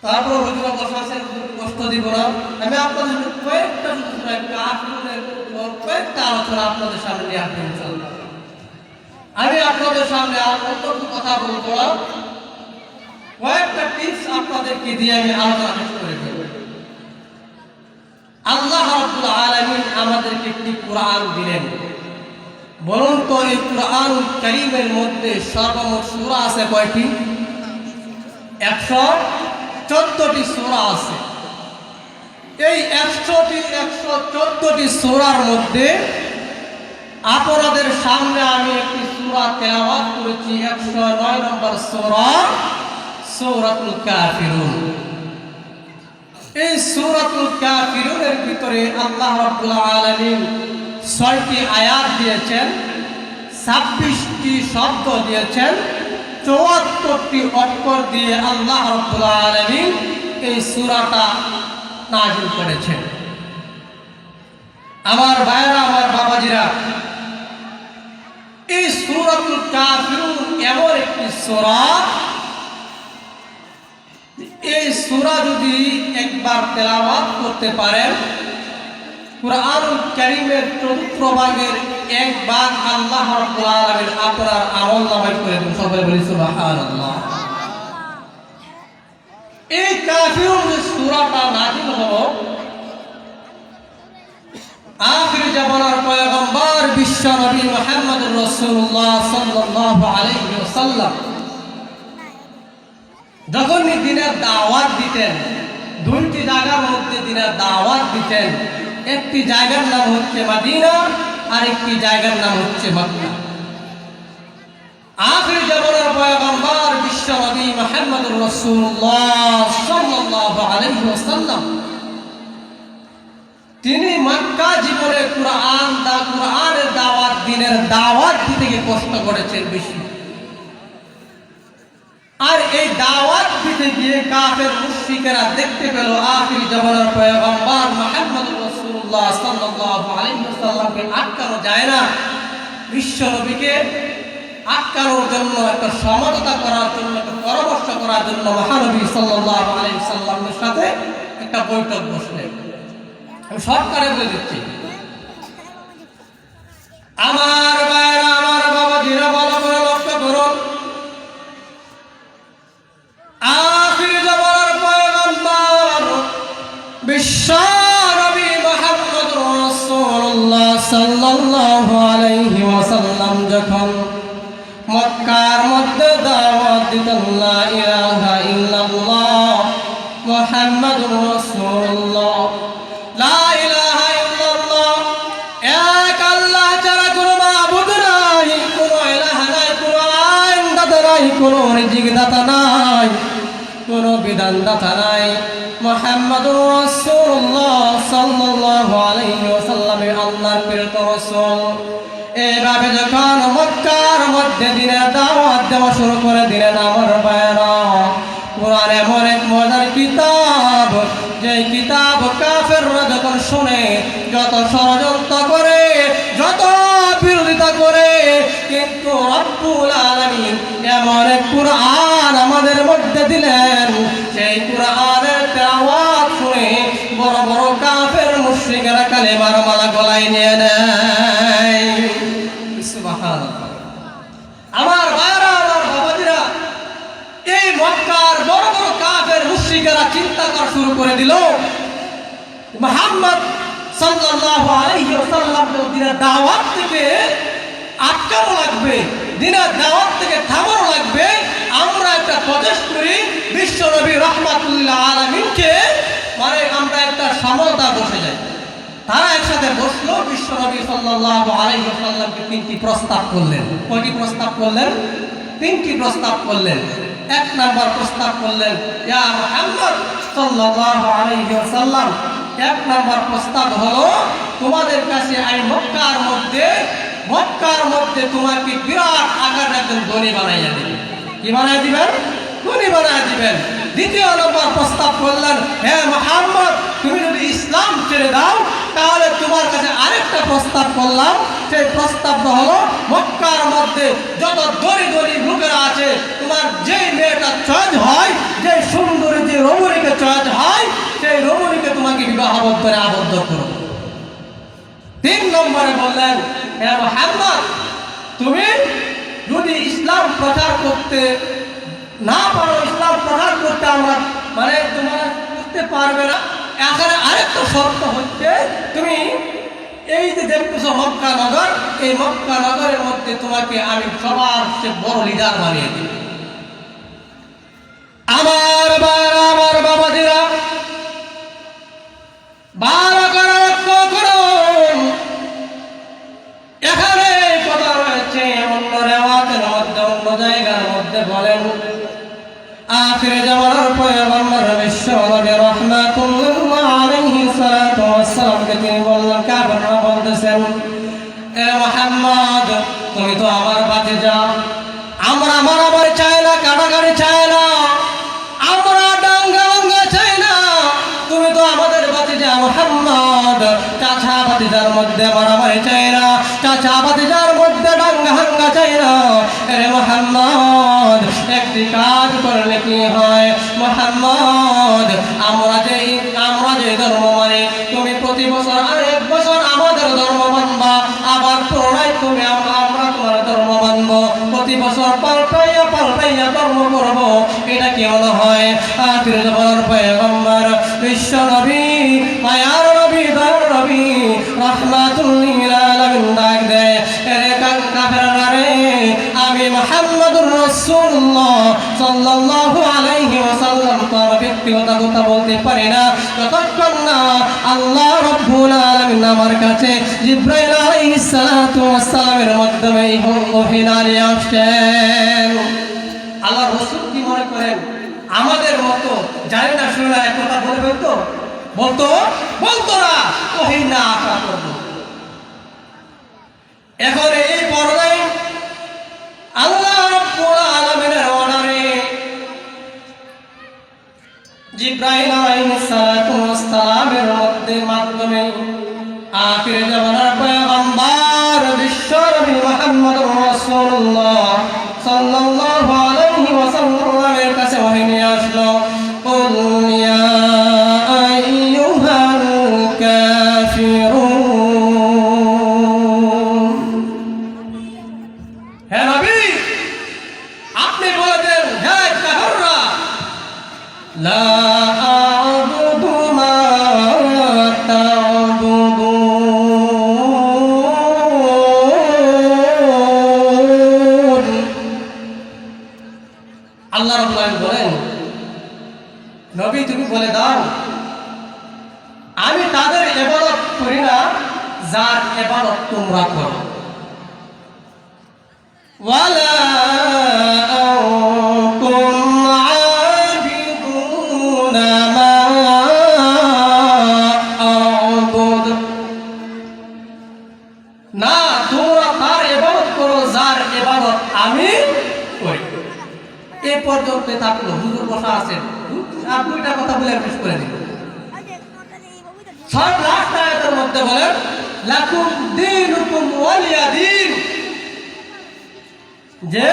তারপর হুজুর বসা আছেন, কষ্ট দিব না। আমি আপনাদের কয়েকটা কাফিরুনের কয়েকটা আলোচনা আপনাদের সামনে নিয়ে আসবো ইনশাআল্লাহ। আমি আপনাদের সামনে আর কত কথা বলবো না, কয়েকটা টিপস আপনাদেরকে দিয়ে আমি আলোচনা শেষ করে দেব। আল্লাহ রাব্বুল আলামিন আমাদেরকে একটি কোরআন দিলেন। বলুন তো এই কোরআন কারীমের মধ্যে সর্বমোট সূরা আছে কয়টি? 114টি সূরা আছে। এই 114টি সূরার মধ্যে আপনাদের সামনে আমি একটি সূরা তেলাওয়াত করেছি, 109 নম্বর সূরা, সূরাতুল কাফিরুন। এই সূরাতুল কাফিরুনের ভিতরে আল্লাহ রাব্বুল আলামিন 6টি আয়াত দিয়েছেন, 26টি শব্দ দিয়েছেন, 74টি অক্ষর দিয়ে আল্লাহ রাব্বুল আলামিন এই সূরাটা নাযিল করেছেন। আমার ভাইরা, আমার বাবাজিরা, এই সূরাতুল কাফিরুন এমন একটি সূরা, এই সূরা যদি একবার তেলাওয়াত করতে পারেন, কুরআনুল কারীমের চতুর্থ ভাগের এক ভাগ আল্লাহ রাব্বুল আলামিন আপনার আমলনামায় করে দেন। সকলে বলি সুবহানাল্লাহ। এই কাফিরুন যে সূরাটা নাযিল হলো, আখির জামানার পয়গম্বর বিশ্ব নবী মুহাম্মদুর রাসূলুল্লাহ সাল্লাল্লাহু আলাইহি ওয়াসাল্লাম যখন দিনের দাওয়াত দিতেন, দুইটি জায়গার মধ্যে দিনের দাওয়াত দিতেন। একটি জায়গার নাম হচ্ছে মদিনা, আর একটি জায়গার নাম হচ্ছে মক্কা। আখির জামানার পয়গম্বর বিশ্ব নবী মুহাম্মদুর রাসূলুল্লাহ সাল্লাল্লাহু আলাইহি ওয়াসাল্লাম তিনি মক্কা জীবনে কুরআনের দাওয়াত, দিনের দাওয়াত দিতে গিয়ে কষ্ট করেছেন বেশি। আর এই দাওয়াত দিতে গিয়ে কাফের মুশরিকেরা দেখতে পেল আখির জামানার পয়গম্বর মুহাম্মদুর রাসূলুল্লাহ সাল্লাল্লাহু আলাইহি ওয়াসাল্লামকে আটকানো যায় না। বিশ্ব নবীকে আটকানোর জন্য, একটা সমালোচনা করার জন্য, একটা পরামর্শ করার জন্য মহানবী সাল্লাল্লাহু আলাইহি ওয়াসাল্লামের সাথে একটা বৈঠক বসলেন। আমি সরকারে বলে দিচ্ছি, আমার ভাইরা, আমার বাবাজিরা, ভালো করে লক্ষ্য করুন। আখির জামানার পয়গম্বর বিশ্ব নবী মুহাম্মদুর রাসূলুল্লাহ সাল্লাল্লাহু আলাইহি ওয়াসাল্লাম যখন মক্কার মধ্যে দাওয়াত দিতেন, লা ইলাহা ইল্লাল্লাহ মুহাম্মাদুর রাসূলুল্লাহ, লা ইলাহা ইল্লাল্লাহ, এক আল্লাহ ছাড়া কোনো মাবুদ নাই, কোনো ইলাহা নাই, কোনো আইন দাতা নাই, কোনো রিজিক দাতা নাই, কোনো বিধান দাতা নাই, মুহাম্মাদুর রাসূলুল্লাহ সাল্লাল্লাহু আলাইহি ওয়াসাল্লাম আল্লাহর প্রেরিত রাসূল। এইভাবে যখন মক্কার মধ্যে দিনের দাওয়াত দেওয়া শুরু করে দিলেন, আমার ভাইরা, কুরআন এমন এক মজার কিতাব, যে কিতাব কাফেররা যখন শুনে, যত ষড়যন্ত্র করে, যত বিরোধিতা করে, কিন্তু রব্বুল আলামিন এমন এক কুরআন আমাদের মধ্যে দিলেন, সেই কুরআনের তেলাওয়াত শুনে বড় বড় কাফের মুশরিকেরা কালেমার মালা গলায় নিয়ে নেয়। সুবহানাল্লাহ। আমার ভাইরা, আমার বাবাজিরা, এই মক্কার বড় বড় কাফের মুশরিকেরা চিন্তা করা শুরু করে দিল, মুহাম্মদ সাল্লাল্লাহু আলাইহি ওয়াসাল্লাম দিনের দাওয়াত থেকে আটকানো লাগবে, দিনের দাওয়াত থেকে থামানো লাগবে। আমরা একটা প্রচেষ্টা করি, বিশ্ব নবী রাহমাতুল্লাহ আলামিনকে, মানে আমরা একটা সমতা বসে যাই। তারা একসাথে বসলো, বিশ্ব নবী সাল্লাল্লাহু আলাইহি ওয়াসাল্লামকে 3টি প্রস্তাব করলেন। কয়টি প্রস্তাব করলেন? 3টি প্রস্তাব করলেন। এক নাম্বার প্রস্তাব করলেন, ইয়া মুহাম্মদ সাল্লাল্লাহু আলাইহি ওয়াসাল্লাম, এক নাম্বার প্রস্তাব হলো, তোমাদের কাছে এই মক্কার মধ্যে তোমাকে বিরাট আকারের একজন ধনী বানাইয়া দিবেন। কি বানাই দিবেন? ধনী বানাই দিবেন। দ্বিতীয় নম্বর প্রস্তাব করলেন, হে মুহাম্মদ, তুমি যদি ইসলাম ছেড়ে দাও, তাহলে তোমার কাছে আরেকটা প্রস্তাব করলাম। সেই প্রস্তাবটা হলো, মক্কার মধ্যে যত দরি দরি লোকেরা আছে, তোমার যেই মেয়েটা চয়েস হয়, যে সুন্দরী, যে রমণী বিবাহবদ্ধরে আবদ্ধ করব। 3 নম্বরে বললেন, হে মুহাম্মদ, তুমি যদি ইসলাম প্রচার করতে না পারো, ইসলাম প্রচার করতে আমরা মানে তোমরা করতে পারবে না, এখানে আরেকটা শর্ত হচ্ছে, তুমি এই যে দেখতেছো মক্কা নগর, এই মক্কা নগরের মধ্যে তোমাকে আমি সবার চেয়ে বড় লিডার বানিয়ে দিই। আমার বাবাজিরা, ভালো করে লক্ষ্য করুন, এখানে কথা রয়েছে অন্য রেওয়াতের মধ্যে, অন্য জায়গার মধ্যে বলেন, আখির জামানার পয়গম্বর বিশ্ব নবী রাহমাতুল্লাহ আলাইহি সাল্লাতু ওয়াসসালামকে তিনি বললেন, কাফেররা বলতেছেন, এ মুহাম্মদ, তুমি তো আমার ভাতিজা, আমরা মারামারি চাই না, কাটাকাটি চাই না, আমরা দাঙ্গা চাই না, তুমি তো আমাদের ভাতিজা মুহাম্মদ, চাচা ভাতিজার মধ্যে মারামারি চাই না, চাচা ভাতিজার মধ্যে দাঙ্গা চাই না। এ মুহাম্মদ, একটি কাজ করলে কি হয় মুহাম্মদ, আমরা যে ধর্ম মানে, তুমি প্রতি বছর আর 1 বছর আমাদের ধর্ম মানবা, আবার পুনরায় তুমি আমরা তোমার ধর্ম মানব, প্রতি বছর পাল্টাইয়া ধর্ম করব, এটা কি মনে হয়? আখির জামানার পয়গম্বর বিশ্ব নবী, মায়ার নবী, দয়ার নবী রাহমাতুল লিল আলামিন ডাক দেয়, এরে কাফেররা রে, আমি মুহাম্মদুর রাসূলুল্লাহ সাল্লাল্লাহু আলাইহি ওয়াসাল্লাম তো আমার ব্যক্তিগত কথা বলতে পারি না, যতক্ষণ না আল্লাহ রাব্বুল আলামিন আমার কাছে জিবরাইল আলাইহিস সালাতু ওয়াস সালামের মাধ্যমে এই ওহী নিয়ে আসেন। আল্লাহ রাসূল কি মনে করেন আমাদের মতো জানি না শুনে না কথা বলবে তো? বলতো না, ওহী না আসা করব। এখন এই পর্যায়ে আল্লাহ রাব্বুল আলামিনের অর্ডারে জিবরাইল আলাইহিস সালাতু ওয়াস সালামের মাধ্যমে আখির জামানার পয়গম্বর বিশ্ব নবী মুহাম্মদুর রাসূলুল্লাহ সাল্লাল্লাহু আলাইহি ওয়াসাল্লামের কাছে ওহী নিয়ে আসলো, কুল ইয়া আইয়ুহাল কাফিরুন, হে নবী আপনি বলে দেন, হে কাফেররা, লা আ'বুদু মা তা'বুদুন। আল্লাহ রাব্বুল আলামিন বলেন, নবী তুমি বলে দাও, আমি তাদের ইবাদত করি না যার ইবাদত তোমরা করো, ওয়ালা আনতুম আবিদুনা মা আ'বুদ, না তোমরা তার ইবাদত করো যার ইবাদত আমি করি। এই পর্যন্ত থাকলো, হুজুর বসা আছেন, আর 2টা কথা বলে শেষ করে দিই। সব লাস্ট আয়াতের মধ্যে বলেন, লাকুম দীনুকুম ওয়ালিয়া দীন, যে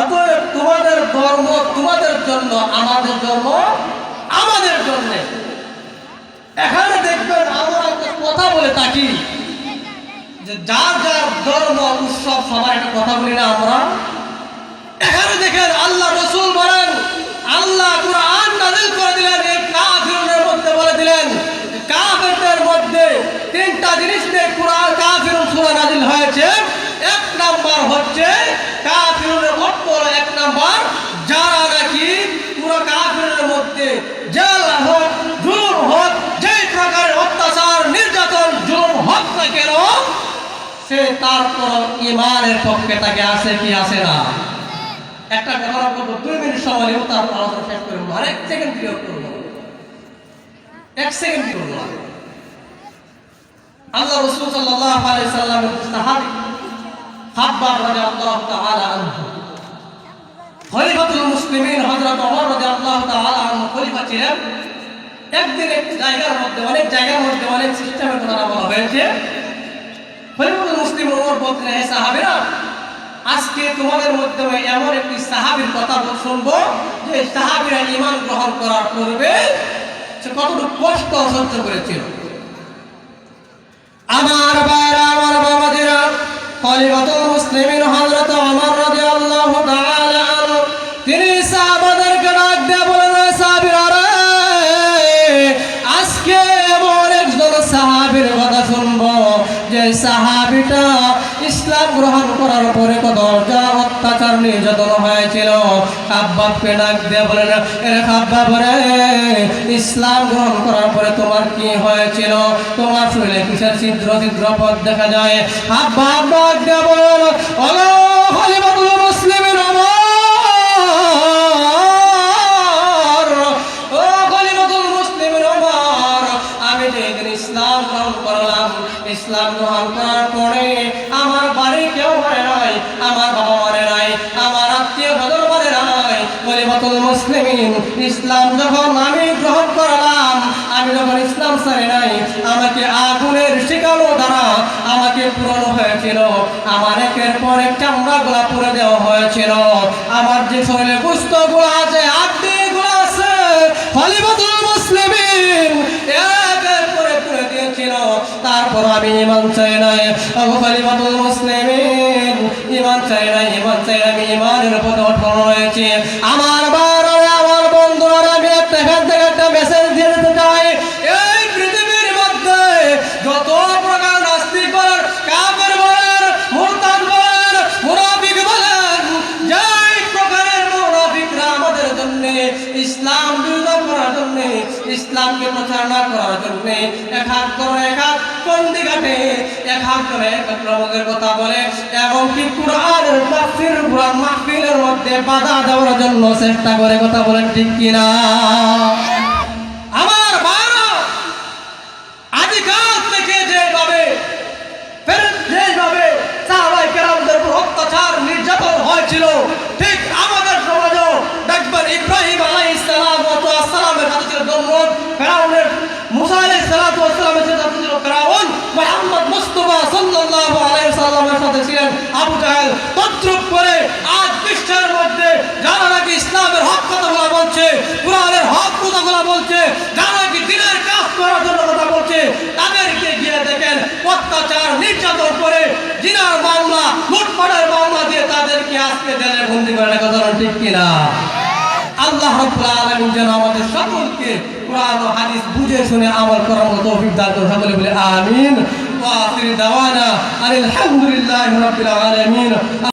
অতএব তোমাদের ধর্ম তোমাদের জন্য, আমাদের ধর্ম আমাদের জন্য। এখানে দেখবেন আমরা একটা কথা বলে থাকি যে যার যার ধর্ম উৎসব, সবার একটা কথা বলি না আমরা। এখানে দেখেন আল্লাহ রাসূল বলেন, আল্লাহ কুরআন নাযিল করে দিলেন, এই কাফিরদের মধ্যে বলে দিলেন, কাফিরদের মধ্যে 3টা জিনিস নিয়ে কুরআন কাফিরুন সূরা নাযিল হয়েছে। 1 নাম্বার হচ্ছে কাফিরদের অর্থ, 1 নাম্বার যারা নাকি পুরো কাফিরদের মধ্যে জেল হোক, জুলুম হোক, যে প্রকারের অত্যাচার, নির্যাতন, জুলুম হোক না কেন, সে তারপর ঈমানের পক্ষে তাকে আসে কি আসে না। একটা কথা বলবো, 2 মিনিট সময় নেব, তারপর আলোচনা শেষ করবো, আর 1 সেকেন্ড বিরোধ করবো, 1 সেকেন্ড বিরোধ। আল্লাহ রাসূল সাল্লাল্লাহু আলাইহি সাল্লামের সাহাবী খাব্বাব রাদিয়াল্লাহু তাআলা আনহু, খলিফাতুল মুসলিমিন হযরত ওমর রাদিয়াল্লাহু তাআলা আনহু খলিফা ছিলেন। একদিন এক জায়গার মধ্যে, অনেক জায়গার মধ্যে অনেক সিস্টেমের কথা বলা হয়েছে। খলিফাতুল মুসলিমিন ওমর বলতেন, হে সাহাবীরা, আজকে তোমাদের মধ্যে এমন একটি সাহাবীর কথা শুনবো যে সাহাবীরা ঈমান গ্রহণ করার পূর্বে সে কতটুকু কষ্ট সহ্য করেছিল। আমার ভাইরা, আমার বাবাজিরা, খলিফাতুল মুসলিমিন হযরত ওমর রাদিয়াল্লাহু তাআলা আনহু তিনি সাহাবাদেরকে ডাক দিয়ে বলেন, সাহাবীরা রে, আজকে এমন একজন সাহাবীর কথা শুনবো যে সাহাবীটা ইসলাম গ্রহণ করার পরে কত অত্যাচার নির্যাতন হয়েছিল। খাব্বাবকে ডাক দিয়ে বলেন, এরে খাব্বাব রে, ইসলাম গ্রহণ করার পরে তোমার কি হয়েছিল? তোমার শরীরে কিসের ছিদ্র ছিদ্র পথ দেখা যায়? খাব্বাব ডাক দিয়ে বলেন, ওগো খলিফাতুল মুসলিমিন ওমর, ও খলিফাতুল মুসলিমিন ওমর, আমি যেদিন ইসলাম গ্রহণ করলাম, ইসলাম গ্রহণ করার পরে আমার বাড়ি কেউ মরে নাই, আমার বাবা মরে নাই, আমার আত্মীয় স্বজন মরে নাই। খলিফাতুল মুসলিমিন ইসলাম যখন আমি গ্রহণ করলাম, আমি যখন ইসলাম ছাড়ি নাই, আমাকে আগুনের শিকালো দ্বারা আমাকে পুরানো হয়েছিল, আমার একের পর এক চামড়াগুলা পুড়ে দেওয়া হয়েছিল, আমার যে শরীরে গোশতগুলো আছে, হাড্ডিগুলো আছে, খলিফাতুল মুসলিমিন একের পরে পুড়ে দিয়েছিল। তারপর আমি ঈমান চাই নাই, খলিফাতুল মুসলিমিন ঈমান চাই নাই, ঈমান চাই, আমি ঈমানের পথে অটল রয়েছি। আমার বাবা, আমার বন্ধুরা, আমি এখান থেকে একটা মেসেজ দিয়ে দিতে চাই, এই পৃথিবীর মধ্যে যত প্রকার নাস্তিক বলেন, কাফের বলেন, মুরতাদ বলেন, মুনাফিক বলেন, যেই প্রকারের মুনাফিকরা আমাদের জন্য ইসলাম বিরোধিতা করার জন্য, ইসলামকে প্রচারণা করার জন্য এক হাত করে এক হাত বন্দি ঘাটে, এক হাত করে এক রকমের কথা বলে, এমনকি কুরআনের তাফসীর, কুরআন মাহফিলের মধ্যে বাধা দেওয়ার জন্য চেষ্টা করে, কথা বলেন ঠিক কিনা? আমার ভাইরা, আদিকাল থেকে যেভাবে সাহাবায়ে কেরামদের উপর অত্যাচার নির্যাতন হয়েছিল, ঠিক আমাদের সমাজেও দেখবেন ইব্রাহিম আলাইহিস সালামের হাতে ছিল নমরুদ, ফেরাউনের মুসা আলাইহিস সালামের সাথে ছিল ফেরাউন, মুহাম্মদ মুস্তাফা সাল্লাল্লাহু আলাইহি ওয়াসাল্লামের সাথে ছিলেন আবু জাহেল। তদ্রূপ করে আজ বিশ্বের মধ্যে যারা নাকি ইসলামের হক কথাগুলো বলছে, কুরআনের হক কথাগুলো বলছে, যারা নাকি দ্বীনের কাজ করার জন্য কথা বলছে, তাদেরকে গিয়ে দেখেন অত্যাচার নির্যাতন করে, জিনার মামলা, লুটপাটের মামলা দিয়ে তাদেরকে আজকে জেলে বন্দী করে রাখা, কথা ঠিক কিনা? আল্লাহ রাব্বুল আলামিন যেন আমাদের সকলকে কুরআন ও হাদিস বুঝে শুনে আমল করার মতো তৌফিক দান করুন। সকলে বলে আমিন। ওয়া আখির দাওয়ানা আলহামদুলিল্লাহি রাব্বিল আলামিন।